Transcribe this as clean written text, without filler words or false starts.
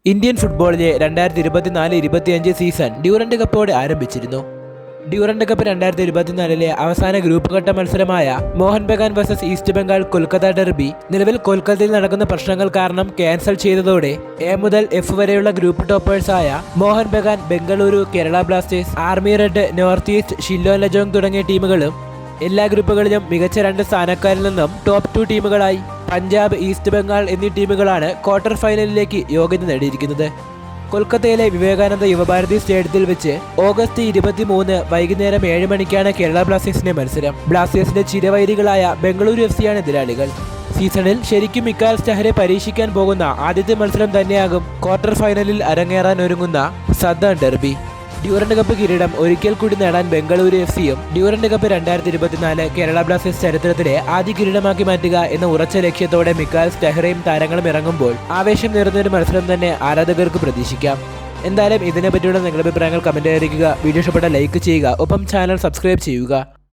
Indian ഫുട്ബോളിലെ 2024-25 season Durand കപ്പോടെ ആരംഭിച്ചിരുന്നു. Durand Cup 2024 അവസാന ഗ്രൂപ്പ് ഘട്ട മത്സരമായ Mohun Bagan versus East Bengal Kolkata derby നിലവിൽ കൊൽക്കത്തയിൽ നടക്കുന്ന പ്രശ്നങ്ങൾ കാരണം ക്യാൻസൽ ചെയ്തതോടെ എ മുതൽ എഫ് വരെയുള്ള ഗ്രൂപ്പ് ടോപ്പേഴ്സായ Mohun Bagan, Bengaluru, Kerala Blasters, Army Red, North East, Shillong Lajong തുടങ്ങിയ ടീമുകളും എല്ലാ ഗ്രൂപ്പുകളിലും മികച്ച 2 സ്ഥാനക്കാരിൽ നിന്നും ടോപ്പ് 2 ടീമുകളായി പഞ്ചാബ്, ഈസ്റ്റ് ബംഗാൾ എന്നീ ടീമുകളാണ് ക്വാർട്ടർ ഫൈനലിലേക്ക് യോഗ്യത നേടിയിരിക്കുന്നത്. കൊൽക്കത്തയിലെ വിവേകാനന്ദ യുവഭാരതി സ്റ്റേഡിയത്തിൽ വെച്ച് ഓഗസ്റ്റ് 23 വൈകുന്നേരം 7 മണിക്കാണ് കേരള ബ്ലാസ്റ്റേഴ്സിന്റെ മത്സരം. ബ്ലാസ്റ്റേഴ്സിന്റെ ചിരവൈരികളായ ബംഗളൂരു എഫ്.സിയാണ് എതിരാളികൾ. സീസണിൽ ശരിക്കും മിക്കാൽ സ്റ്റഹറെ പരീക്ഷിക്കാൻ പോകുന്ന ആദ്യത്തെ മത്സരം തന്നെയാകും ക്വാർട്ടർ ഫൈനലിൽ അരങ്ങേറാൻ ഒരുങ്ങുന്ന സദേൺ ഡെർബി. ഡ്യൂറന്റ് കപ്പ് കിരീടം ഒരിക്കൽ കൂടി നേടാൻ ബംഗളൂരു എഫ്.സിയും ഡ്യൂറന്റ് കപ്പ് 2024 കേരള ബ്ലാസ്റ്റേഴ്സ് ചരിത്രത്തിലെ ആദ്യ കിരീടമാക്കി മാറ്റുക എന്ന ഉറച്ച ലക്ഷ്യത്തോടെ മിക്കാൽ സ്റ്റഹറയും താരങ്ങളും ഇറങ്ങുമ്പോൾ ആവേശം നിറഞ്ഞൊരു മത്സരം തന്നെ ആരാധകർക്ക് പ്രതീക്ഷിക്കാം. എന്തായാലും ഇതിനെപ്പറ്റിയുള്ള നിങ്ങളുടെ അഭിപ്രായങ്ങൾ കമന്റ് അറിയിക്കുക. വീഡിയോ ഇഷ്ടപ്പെട്ട ലൈക്ക് ചെയ്യുക, ഒപ്പം ചാനൽ സബ്സ്ക്രൈബ് ചെയ്യുക.